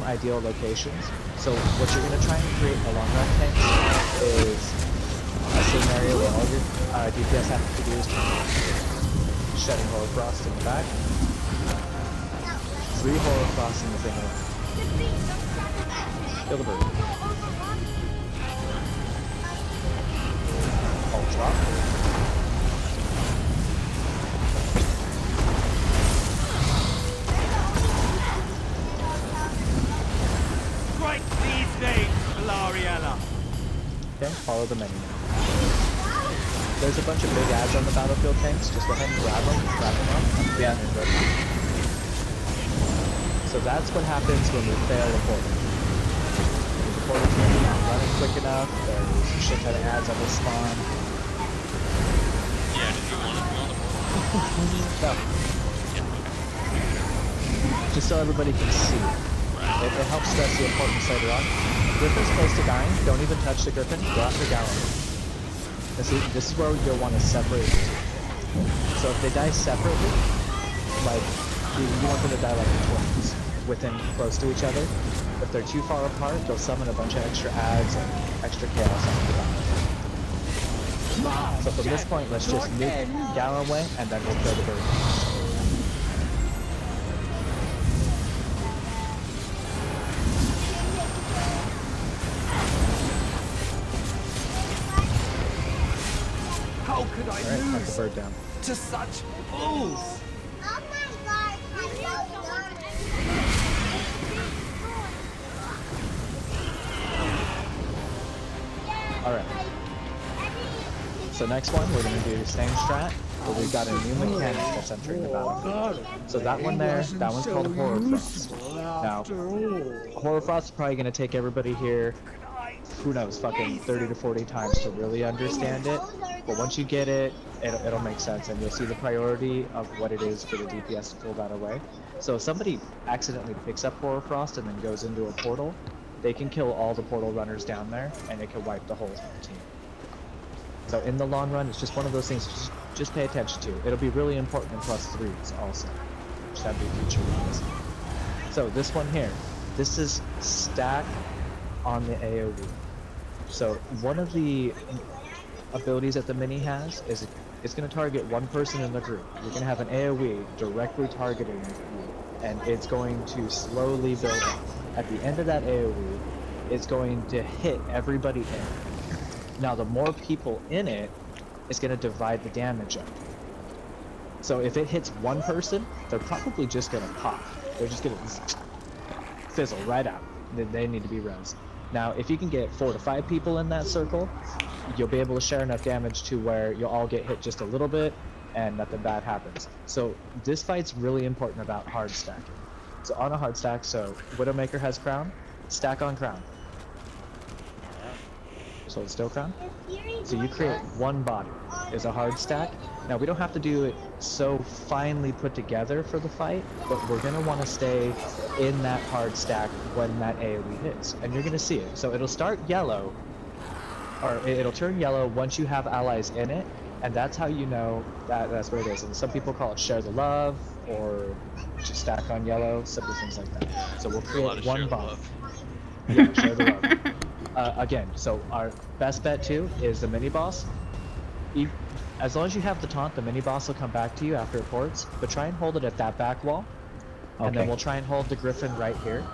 ideal locations. So what you're going to try and create along that tank is a scenario where all your DPS have to do is shedding Horror Frost in the back, 3 Horror Frost in the thing around. Kill the bird. Ult drop. Strike these names, Valariella. Okay, follow the menu. There's a bunch of big ads on the battlefield tanks. Just go ahead and grab them up. Yeah. So that's what happens when we fail the portal. The portal's maybe not running quick enough. There's a shit ton of ads on the spawn. Yeah, did you want to be on the portal? No. Just so everybody can see. It helps stress the importance later on. Griffin's close to dying. Don't even touch the Griffin. Go after Gallon. This is where you'll want to separate the two. So if they die separately, like, you want them to die like twins, within close to each other. If they're too far apart, they'll summon a bunch of extra ads and extra chaos on the ground. So from this point, let's just nuke Gallon away, and then we'll kill the bird. How could I Alright, knock the bird down. to such fools? Oh my god, I'm so Alright. So next one, we're going to do the same strat, but we've got a new mechanic that's entering the battlefield. So that one there, that one's called Horror Frost. Now, Horror Frost is probably going to take everybody here, who knows, fucking 30 to 40 times to really understand it. But once you get it, it'll make sense, and you'll see the priority of what it is for the DPS to pull that away. So if somebody accidentally picks up Horror Frost and then goes into a portal, they can kill all the portal runners down there, and it can wipe the whole team. So in the long run, it's just one of those things just pay attention to. It'll be really important in +3s also, which that'd be future ones. So this one here, this is stack on the AoE. So one of the abilities that the mini has is it's going to target one person in the group. You're going to have an AoE directly targeting you, and it's going to slowly build up. At the end of that AoE, it's going to hit everybody in. Now the more people in it, it's going to divide the damage up. So if it hits one person, they're probably just going to pop. They're just going to fizzle right out. They need to be res. Now if you can get 4 to 5 people in that circle, you'll be able to share enough damage to where you'll all get hit just a little bit and nothing bad happens. So this fight's really important about hard stacking. So on a hard stack, so Widowmaker has crown, stack on crown. So it's still crown. So you create one body is a hard stack. Now we don't have to do it so finely put together for the fight, but we're gonna want to stay in that hard stack when that AoE hits, and you're gonna see it. So it'll start yellow, or it'll turn yellow once you have allies in it, and that's how you know that that's what it is. And some people call it share the love, or just stack on yellow, simple things like that. So we'll create one body. Yeah, share the love. Again, so our best bet too is the mini boss. As long as you have the taunt, the mini boss will come back to you after it ports, but try and hold it at that back wall. And then we'll try and hold the Griffin right here.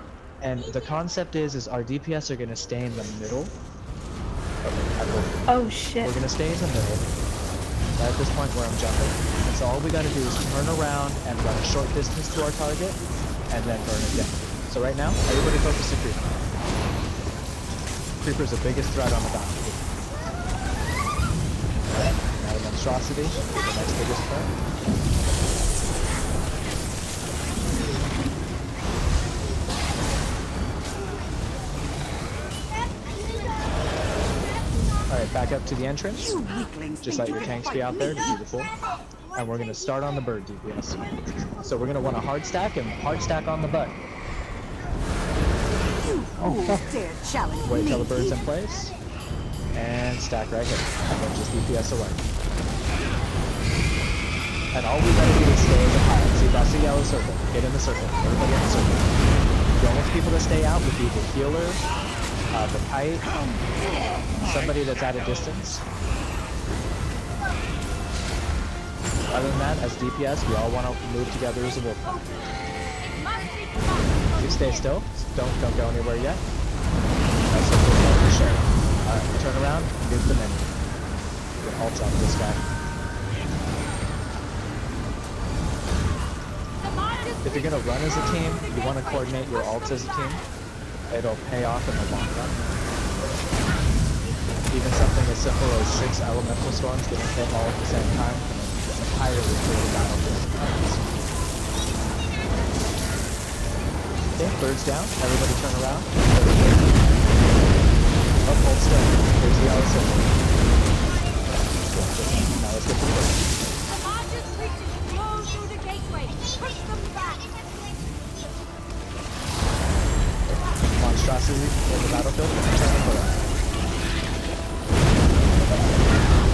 And the concept is our DPS are gonna stay in the middle. Oh shit. We're gonna stay in the middle, right at this point where I'm jumping. And so all we gotta do is turn around and run a short distance to our target, and then burn it down. So right now, everybody focus on Creeper. Creeper's the biggest threat on the battlefield. Now the Monstrosity, the next biggest threat. Alright, back up to the entrance. Just let your tanks be out there to do the pull. And we're gonna start on the bird DPS. So we're gonna want a hard stack and hard stack on the butt. Wait till the bird's in place. And stack right here. And then just DPS away. And all we gotta do is stay in the pile. See, that's the yellow circle. Get in the circle. Everybody in the circle. The only people to stay out would be the healer, the kite, somebody that's at a distance. Other than that, as DPS, we all want to move together as a wolf. You stay still. Don't go anywhere yet. That's what we're going to share. Alright, turn around, move them in. You can ult on this guy. If you're gonna run as a team, you want to coordinate your ults as a team. It'll pay off in the long run. Even something as simple as 6 elemental storms getting hit all at the same time can entirely clear the battlefield. Okay, birds down. Everybody turn around. Oh, hold still. Here's the yellow symbol. Now let's get to the bird. Monstrosity in the battlefield. Turn and pull out.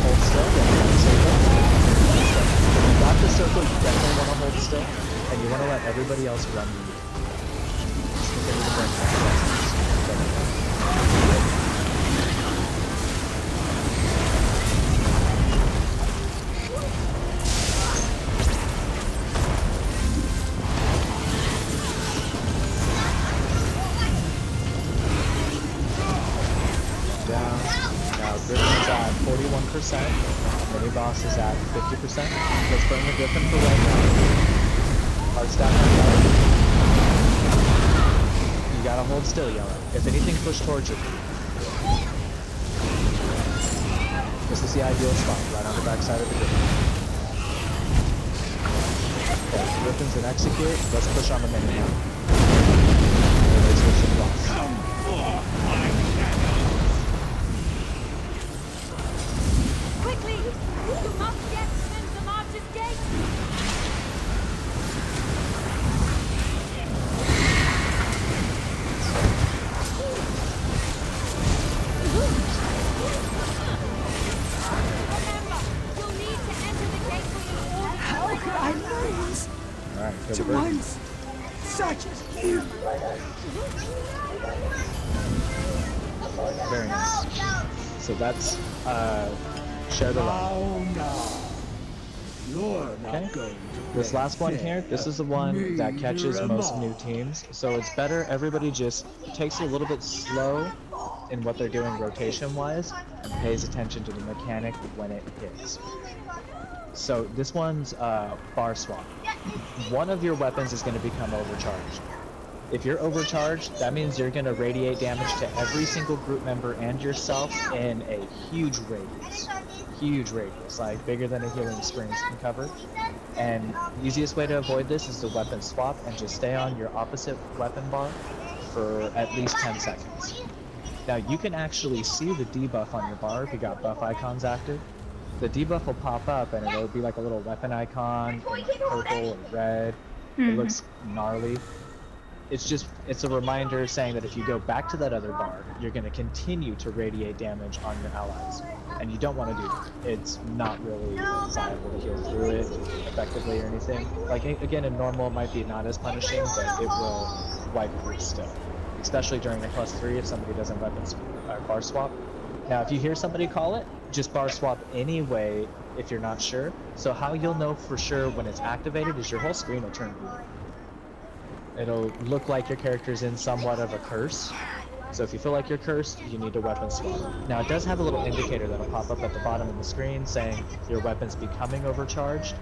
Hold still. Then you want circle. If you got the circle, you definitely want to hold still, and you want to let everybody else run you. Just continue to bring back. Griffin's at 41%, mini boss is at 50%. Let's bring the Griffin for right now. Hard stack on yellow. You gotta hold still, yellow. If anything, push towards you. This is the ideal spot, right on the backside of the Griffin. Okay, Griffin's an execute. Let's push on the mini now. Everybody switch to the boss. You must get into the March's gate! Remember, you'll need to enter the gate with all the How could I lose Alright, kill to the bird. one such as you? Very nice. So that's, share the love. Oh no. You're not Okay. going to This play last one here, this is the one that catches most new teams. So it's better everybody just takes it a little bit slow in what they're doing rotation-wise and pays attention to the mechanic when it hits. So this one's bar swap. One of your weapons is going to become overcharged. If you're overcharged, that means you're going to radiate damage to every single group member and yourself in a huge radius. Huge radius, like bigger than a healing screens can cover. And the easiest way to avoid this is to weapon swap and just stay on your opposite weapon bar for at least 10 seconds. Now you can actually see the debuff on your bar if you got buff icons active. The debuff will pop up and it'll be like a little weapon icon in purple or red. It looks gnarly. It's a reminder saying that if you go back to that other bar, you're going to continue to radiate damage on your allies. And you don't want to do that. It's not really viable to heal through it effectively or anything. Like, again, in normal it might be not as punishing, but it will wipe through still. Especially during the +3 if somebody doesn't bar swap. Now, if you hear somebody call it, just bar swap anyway if you're not sure. So how you'll know for sure when it's activated is your whole screen will turn blue. It'll look like your character's in somewhat of a curse. So if you feel like you're cursed, you need to weapon swap. Now it does have a little indicator that'll pop up at the bottom of the screen saying your weapon's becoming overcharged.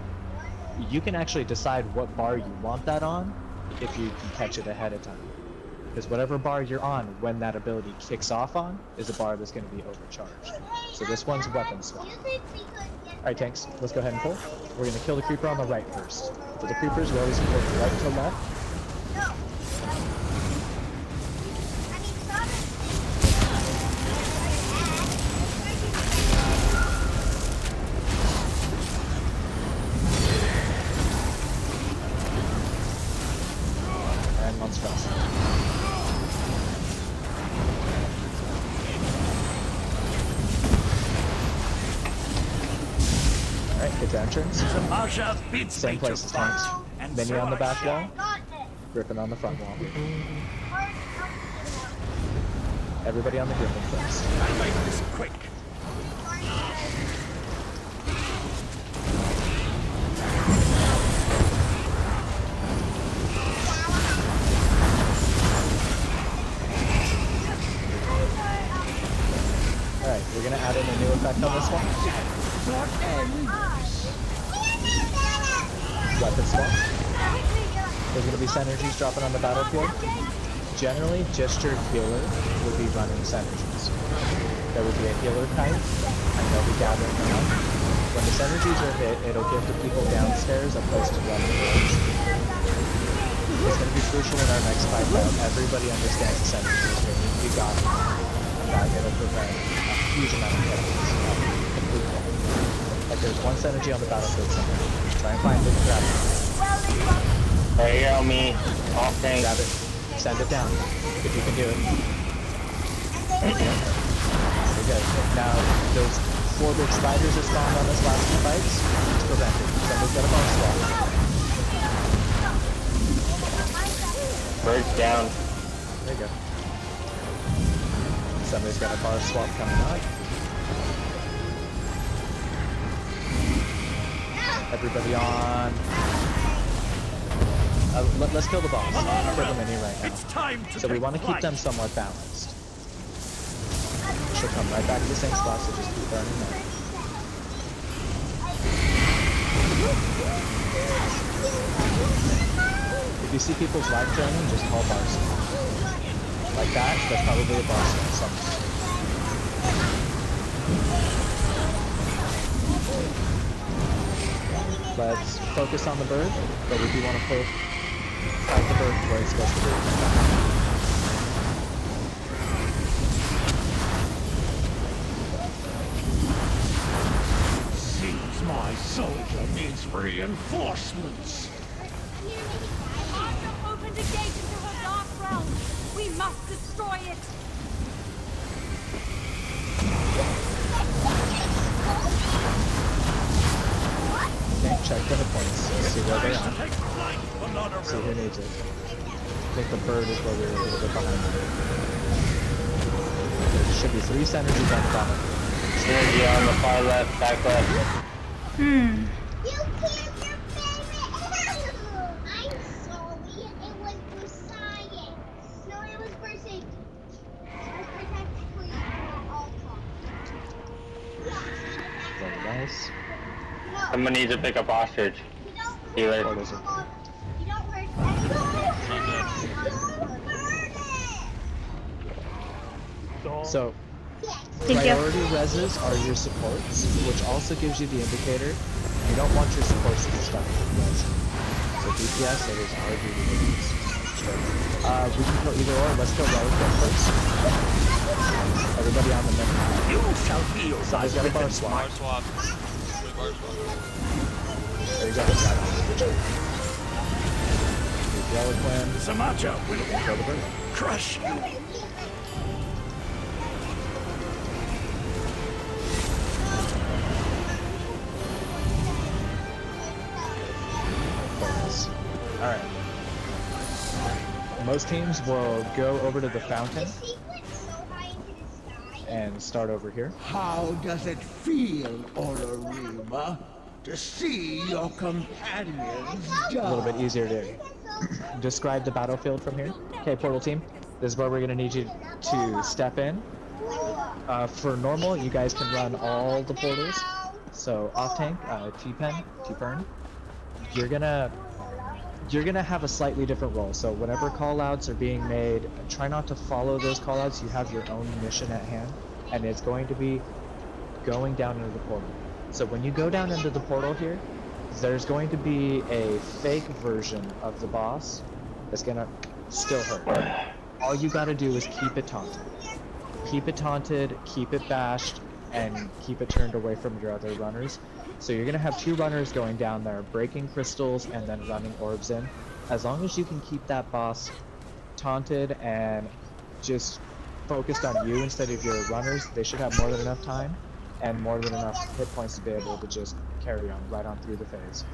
You can actually decide what bar you want that on if you can catch it ahead of time. Because whatever bar you're on when that ability kicks off on is a bar that's going to be overcharged. So this one's weapon swap. Alright tanks, let's go ahead and pull. We're going to kill the creeper on the right first. For the creepers, we always go right to left. And monstrosity. Alright, get to entrance. Marsha beats Same me place to as tanks. fight, and Mini so on the I back shall. wall. Griffin on the front wall. Everybody on the griffin first. I'll make this quick. Alright, we're gonna add in a new effect on this one. Weapon swap. There's gonna be synergies dropping on the battlefield. Generally, just your healer would be running synergies. There would be a healer kite, and they'll be gathering them up. When the synergies are hit, it'll give the people downstairs a place to run the village. It's going to be crucial in our next fight that everybody understands the synergies here need to be gotten. That it'll prevent a huge amount of kills. Like there's one synergy on the battlefield somewhere. Try and find it and grab it. Right here on me. Off tank. Grab it. Send it down. If you can do it. Okay, now those 4 big spiders that spawned on this last 2 fights, it's prevented. Somebody's got a bomb swap. Bird's down. There you go. Somebody's got a bar swap coming up. Everybody on. Let's kill the boss. Kill the mini right now. It's time to So we take want to keep flight. them somewhat balanced. She'll come right back to the same spot, so just keep burning there. If you see people's life draining, just call bars. Like that, that's probably a boss somewhere. Let's focus on the bird, but we do want to fight the bird where it's supposed to be. Seems my soldier needs reinforcements. Arthur opened a gate into her dark realm. We must destroy it. Okay, check the hit points. See where they are. Take flight, Banana See who River. needs it. I think the bird is where we're a little bit behind. There should be 3 synergies on the bottom. Synergy on the far left, back left. You killed your favorite animal! I'm sorry, it was for science. No, it was for safety. It was protected at all costs. Very nice. No, Someone needs to pick up ostrich. you don't Healer. What is it? You don't hurt anyone. So, Thank you. priority reses are your supports, which also gives you the indicator. You don't want your supports to be stuck with res. So DPS, it is our duty to use. We can kill either or. Let's kill Relic first. Everybody on the minute. You shall feel Somebody's got a bar swap. Bar swap. Bar swap. There you go. Relic win. Samacha will Kill the bird. crush you. Focus. Alright. Most teams will go over to the fountain and start over here. How does it feel, Olorima, to see your companions die? A little bit easier to describe the battlefield from here. Okay, portal team, this is where we're gonna need you to step in. For normal, you guys can run all the portals. So off tank, T-Pen, you're gonna have a slightly different role. So whenever callouts are being made, try not to follow those callouts. You have your own mission at hand, and it's going to be going down into the portal. So when you go down into the portal here, there's going to be a fake version of the boss that's gonna still hurt. All you gotta do is keep it taunted. Keep it taunted, keep it bashed, and keep it turned away from your other runners. So you're gonna have 2 runners going down there, breaking crystals and then running orbs in. As long as you can keep that boss taunted and just focused on you instead of your runners, they should have more than enough time and more than enough hit points to be able to just carry on right on through the phase.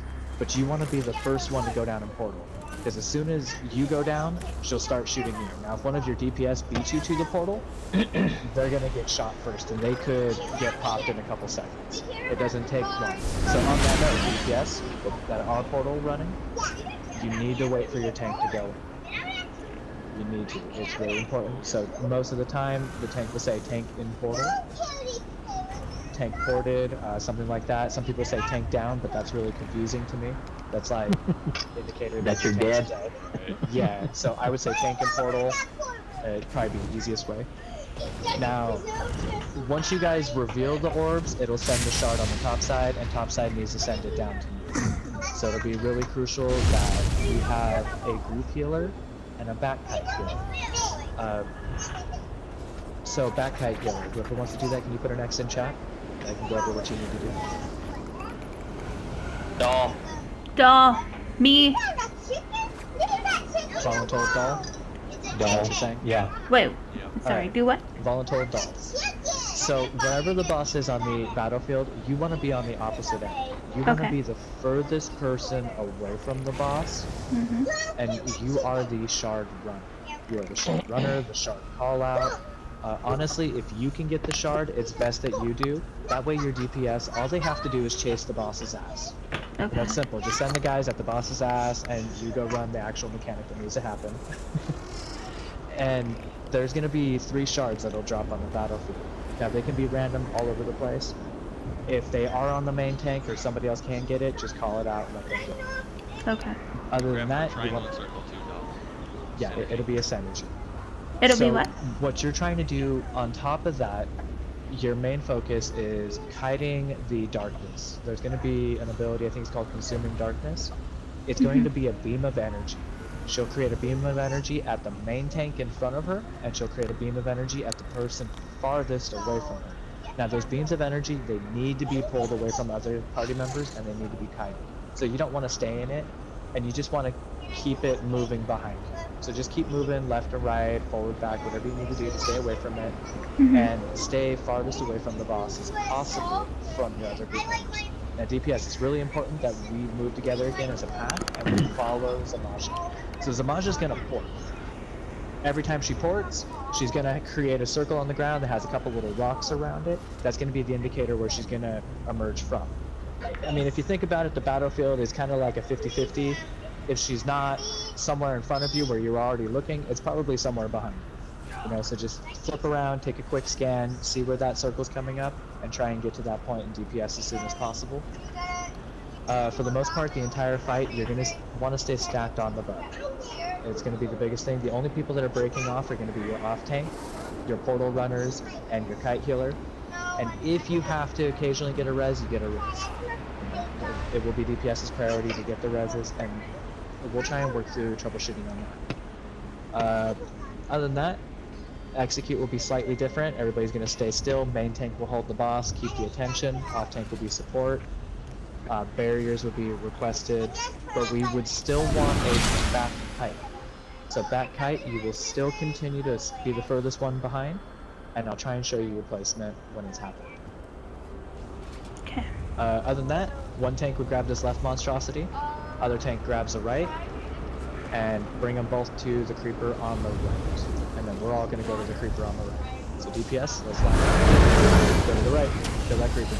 but you want to be the first one to go down in portal. Because as soon as you go down, she'll start shooting you. Now, if one of your DPS beats you to the portal, they're gonna get shot first, and they could get popped in a couple seconds. It doesn't take long. So on that note, DPS that are portal running, you need to wait for your tank to go in. You need to. It's really important. So most of the time, the tank will say tank in portal, tank ported, something like that. Some people say tank down, but that's really confusing to me. That's like indicator That that you're your tank's dead. Yeah, so I would say tank and portal, it'd probably be the easiest way. Now, once you guys reveal the orbs, it'll send the shard on the top side, and top side needs to send it down to you. So it'll be really crucial that we have a group healer and a back kite healer. So back kite healer, whoever wants to do that, can you put her next in chat? I can go over what you need to do. Doll. Doll. Me. Voluntold doll? Doll. What you're saying? Yeah. Wait. Yeah. Sorry. Alright. Do what? Voluntold doll. So wherever the boss is on the battlefield, you want to be on the opposite end. You want to Okay. be the furthest person away from the boss, Mm-hmm. and you are the shard runner. You are the shard runner, the shard call out. Honestly, if you can get the shard, it's best that you do. That way your DPS, all they have to do is chase the boss's ass. Okay. That's simple. Just send the guys at the boss's ass, and you go run the actual mechanic that needs to happen. And there's going to be 3 shards that'll drop on the battlefield. Now, they can be random all over the place. If they are on the main tank or somebody else can get it, just call it out and let them get it. Okay. Other than Grab that, you triangle want... and circle too, though. Yeah, it'll be a synergy. It'll So be what? what you're trying to do on top of that, your main focus is kiting the darkness. There's going to be an ability, I think it's called Consuming Darkness. It's going to be a beam of energy. She'll create a beam of energy at the main tank in front of her, and she'll create a beam of energy at the person farthest away from her. Now those beams of energy, they need to be pulled away from other party members, and they need to be kited. So you don't want to stay in it, and you just want to keep it moving behind you. So just keep moving left or right, forward, back, whatever you need to do to stay away from it, and stay farthest away from the boss as possible from your other group members. Now DPS, it's really important that we move together again as a pack, and we follow Zamaja. So Zamaja's gonna port. Every time she ports, she's gonna create a circle on the ground that has a couple little rocks around it. That's gonna be the indicator where she's gonna emerge from. I mean, if you think about it, the battlefield is kind of like a 50-50. If she's not somewhere in front of you where you're already looking, it's probably somewhere behind you. You know, so just flip around, take a quick scan, see where that circle's coming up, and try and get to that point in DPS as soon as possible. For the most part, the entire fight, you're going to want to stay stacked on the butt. It's going to be the biggest thing. The only people that are breaking off are going to be your off-tank, your portal runners, and your kite healer. And if you have to occasionally get a res, you get a res. You know, it will be DPS's priority to get the reses, and we'll try and work through troubleshooting on that. Other than that, execute will be slightly different. Everybody's going to stay still. Main tank will hold the boss, keep the attention. Off tank will be support. Barriers would be requested, but we would still want a back kite. So back kite, you will still continue to be the furthest one behind, and I'll try and show you your placement when it's happening. Okay. Other than that, one tank would grab this left monstrosity, other tank grabs the right, and bring them both to the creeper on the right. And then we're all going to go to the creeper on the right. So DPS, let's line up. Go to the right, kill that creeper.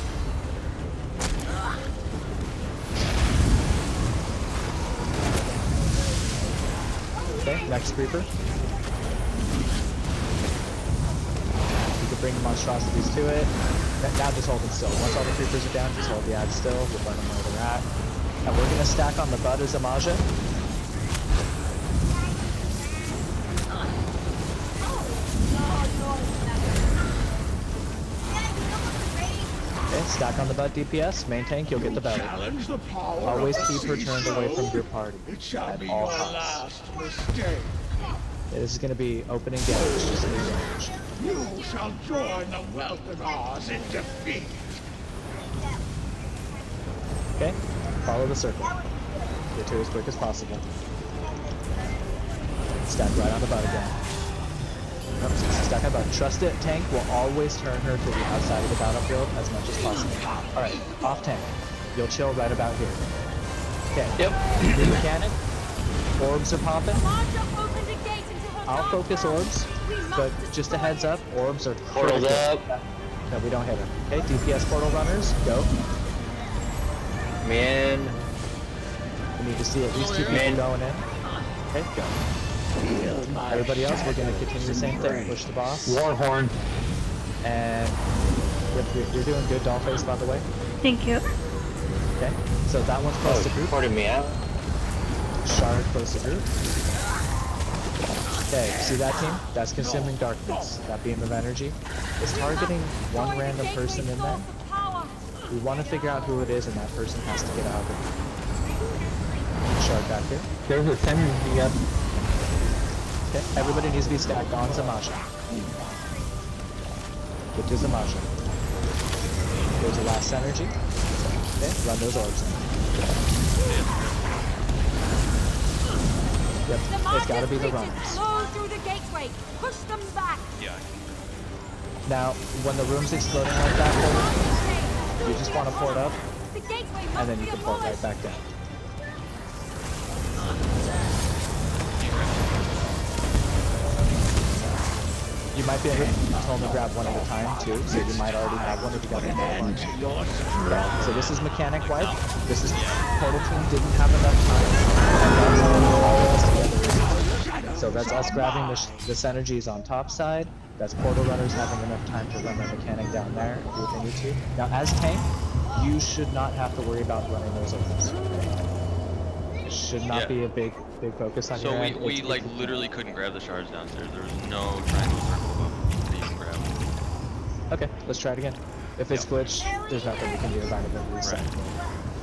Okay, next creeper. You can bring the monstrosities to it. Now just hold them still. Once all the creepers are down, just hold the ads still. We'll burn them where they're at. And we're gonna stack on the butt of Zamaja. Okay, stack on the butt DPS. Main tank, you'll get the belly. Challenge the power Always of the keep her sea turned away from soul. your party It shall at be all your costs. last mistake. This is gonna be opening damage, just new damage. You shall join the Welcomers in defeat. Okay, follow the circle. Get to her as quick as possible. Stack right on the butt again. Nope, stack on the butt. Trust it, tank will always turn her to the outside of the battlefield as much as possible. Alright, off tank. You'll chill right about here. Okay. Yep. New mechanic. Orbs are popping. Marja opened a gate into her I'll dark focus realm. orbs, We must but just a destroy heads it. up, orbs are Portal's critical. up. No, we don't hit her. Okay, DPS portal runners, go. Man. We need to see at least 2 people Man. going in. Okay, go. Feel my Everybody else, we're gonna continue the shadows same thing. embrace. Push the boss. Warhorn. And yep, you're doing good, Dollface, by the way. Thank you. Okay, so that one's close Oh, to group. ported me out. Shard close to group. Okay, see that team? That's consuming darkness. That beam of energy is targeting one random person in there. We want to figure out who it is, and that person has to get out of it. Shard back here. There's a synergy up. Okay, everybody needs to be stacked on Zamasha. Get to Zamasha. There's the last energy. Okay, run those orbs in. Yep, it's gotta be the runners. Flow through the gateway. Push them back. Yeah. Now, when the room's exploding like that, you just want to pour it up, The gateway must and then you be can pour it right abolished. back down. You might be able to only grab one at a time too, so you might already have one if you got a one. Okay, so this is mechanic wipe. This is portal team didn't have enough time, and that's how all of us together. So that's us grabbing this energies on top side. That's portal runners having enough time to run their mechanic down there if they need to. Now as tank, you should not have to worry about running those orbs. Should not be a big focus on your So end. we like literally couldn't grab the shards downstairs. There was no triangle circle above that you can grab. Okay, let's try it again. If it's glitched, there's nothing we can do about it. Then reset. Right.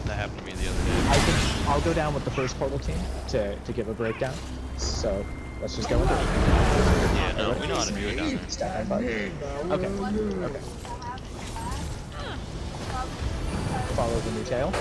That happened to me the other day. I'll go down with the first portal team to give a breakdown. So let's just go into it. Yeah, no, we know how to do it down there. Stack on button. Okay. Okay. Follow the new tail.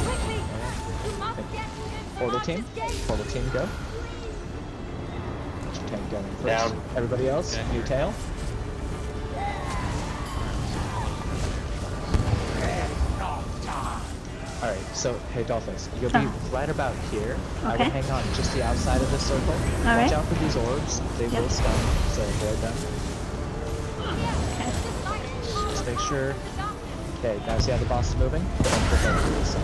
Quickly. You must get to Portal team. gate. Portal team, go. Get your tank going first. Down. Everybody else, Okay. new tail. Alright, so, hey Dolphins, you'll be right about here. I will Okay. hang on just the outside of this circle. Alright. Watch out for these orbs. They will Yep. stun, so avoid them. Just make sure. Okay, now see how the boss is moving? Don't put that to the side.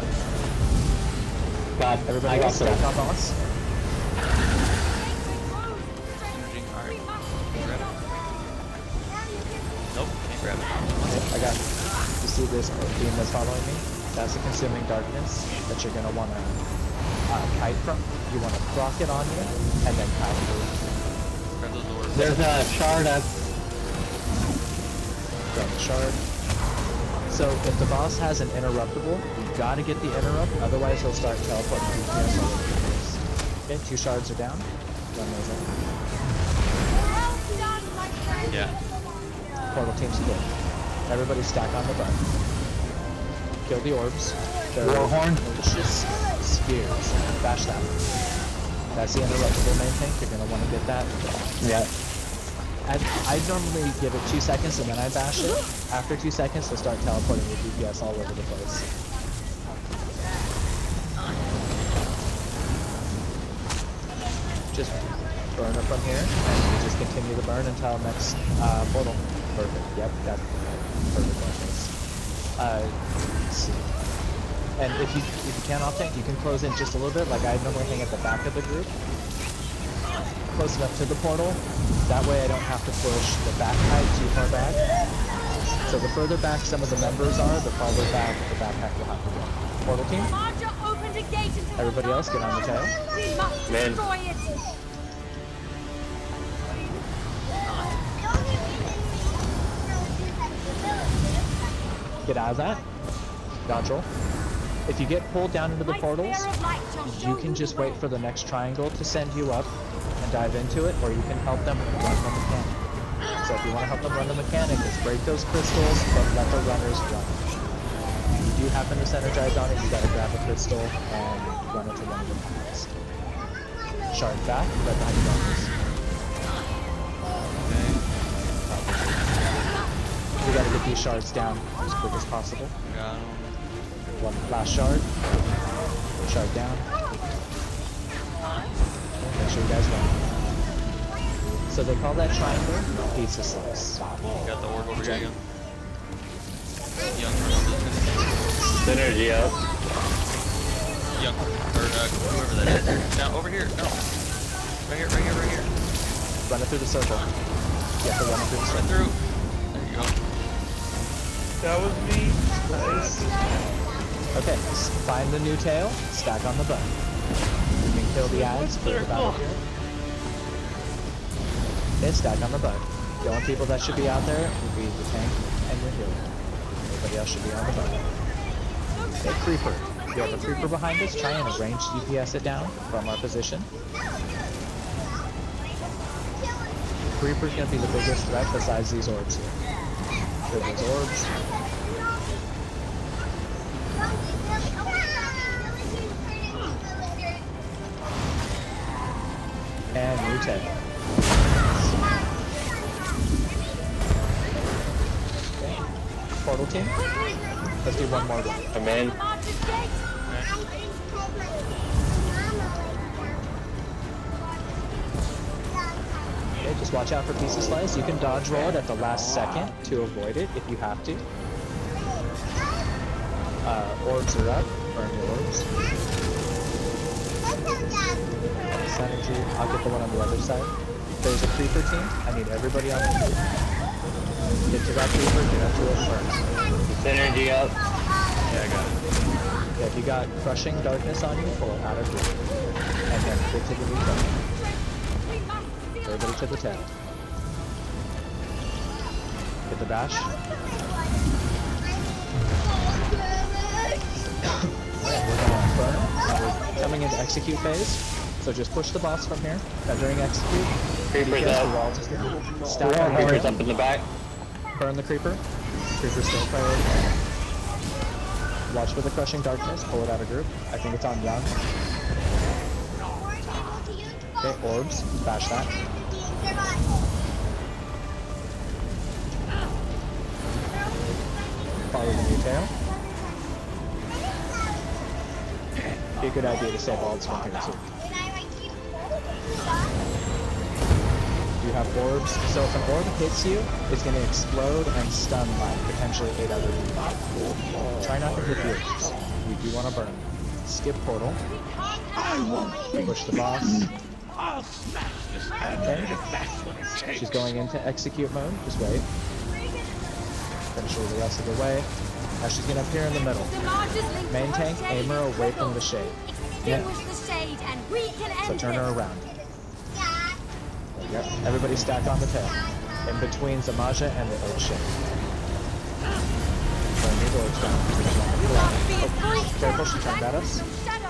God, Everybody I got else, the. stack on boss. Synergy. Alright. Grab it. Nope, can't grab it. I got. You see this beam that's following me? That's the consuming darkness that you're gonna wanna kite from. You wanna proc it on you, and then kite through. Grab those orbs. There's a shard up. Grab the shard. So if the boss has an interruptible, you gotta get the interrupt, otherwise he'll start teleporting DPS all over the place. Okay, 2 shards are down. Run those in. Well done, my friend. Yeah. Portal team's good. Everybody stack on the button. Kill the orbs. They're Warhorn. malicious spheres. Bash that. That's the interruptible main tank. You're gonna want to get that. Yeah. I normally give it 2 seconds and then I bash it. After 2 seconds, they'll start teleporting with DPS all over the place. Just burn it from here, and you just continue to burn until next portal. Perfect. Yep, that's perfect. Let's see. And if you can off tank, you can close in just a little bit. Like I normally hang at the back of the group, close enough to the portal. That way I don't have to push the back height too far back. So the further back some of the members are, the farther back the backpack will have to go. Portal team, Marja opened a gate into her everybody else get on the tail. We must Man. destroy it. Get out of that. Dodge roll. If you get pulled down into the My portals, sphere of light shall show you can just wait for the next triangle to send you up and dive into it, or you can help them run the mechanic. So if you want to help them run the mechanic, is break those crystals, but let the runners run. you happen to synergize on it, you gotta grab a crystal and run into one of the panels. Shard back, right behind the darkness. We gotta get these shards down as quick as possible. Got him. One last shard. Shard down. Make sure you guys run. So they call that triangle pizza slice. Got the orb over here again. Young Ronaldo's gonna Synergy up. Young, or whoever that is. Now over here. No. Right here. Right here. Right here. Run it through the circle. You have to run it through the Right circle. through. There you go. That was me. Okay, find the new tail, stack on the button. You can kill the ads for the battle here. Okay, stack on the button. The only people that should be out there would be the tank and your healer. Everybody else should be on the button. Okay, creeper. If you have a creeper behind us, try and range DPS it down from our position. Creeper's gonna be the biggest threat besides these orbs here. Kill those orbs. And new tail. Okay. Portal team. Let's do one more. I'm in. Okay, just watch out for pieces slice. You can dodge roll it at the last second to avoid it if you have to. Orbs are up. Burn your orbs. Synergy. I'll get the one on the other side. There's a creeper team. I need everybody on the team. Get to that creeper, get up to it, burn. Synergy up. Yeah, I got it. Yeah, if you got crushing darkness on you, pull it out of group. And then get to the new tail. Everybody to the tail. Get the bash. Alright, we're gonna burn. We're coming into execute phase. So just push the boss from here. During execute, Creeper's DPS the up. wall, just stack on Creeper's the up in the back. burn the creeper. Creeper's still priority. Watch for the crushing darkness. Pull it out of group. I think it's on young. Okay, orbs. Bash that. Follow the new tail. Be a good idea to save ults from here too. You have orbs, so if an orb hits you, it's going to explode and stun like potentially 8 other people. Try not to hit the orbs. You do want to burn. Skip portal. Push the boss. I'll smash this hand Okay. if that's what it takes. She's going into execute mode. Just wait. Finish her the rest of the way. Now she's going to appear in the middle. Main tank, aim her away from the shade. Extinguish the shade and we can So end turn her this. around. Yep. Everybody stack on the tail. In between Zamaja and the oak shade. Burn these orbs down. Oh, careful, she turned at us.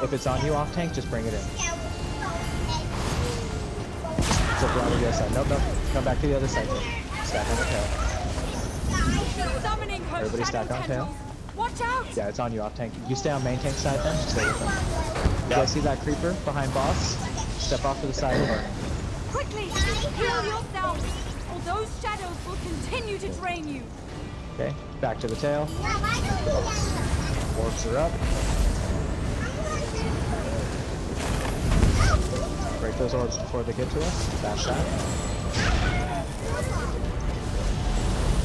If it's on you off tank, just bring it in. So if you're on the other side. Nope, nope. Come back to the other side. Stack on the tail. Summoning her Everybody shadow stack on tail. tendrils. Watch out! Yeah, it's on you off tank. You stay on main tank side then. Stay with them. You guys see that creeper behind boss? Step off to the side and burn. Quickly, heal yourselves, or those shadows will continue to drain you. Okay, back to the tail. Orbs are up. Break those orbs before they get to us. Bash that.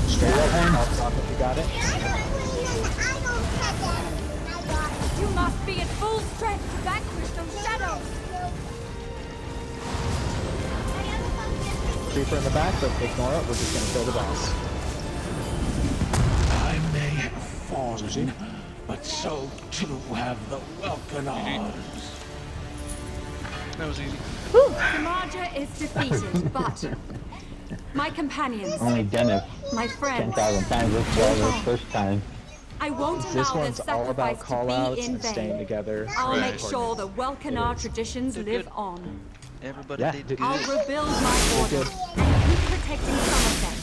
Straight up one. I'll stop if you got it. You must be at full strength to vanquish those shadows. Creeper in the back, but ignore it. We're just gonna kill the boss. I may have fallen, but so too have the Welkanars. That was easy. Samaja is defeated, but my companions, Only done it my friends, 10,000 times. This was the first time. I won't allow This their one's all about sacrifice to callouts be in and staying vain. together. I'll Right. make sure the Welkanar It is. traditions Did live good. on. Everybody Yeah, did did good. I'll rebuild my Good. order and keep protecting Somerset.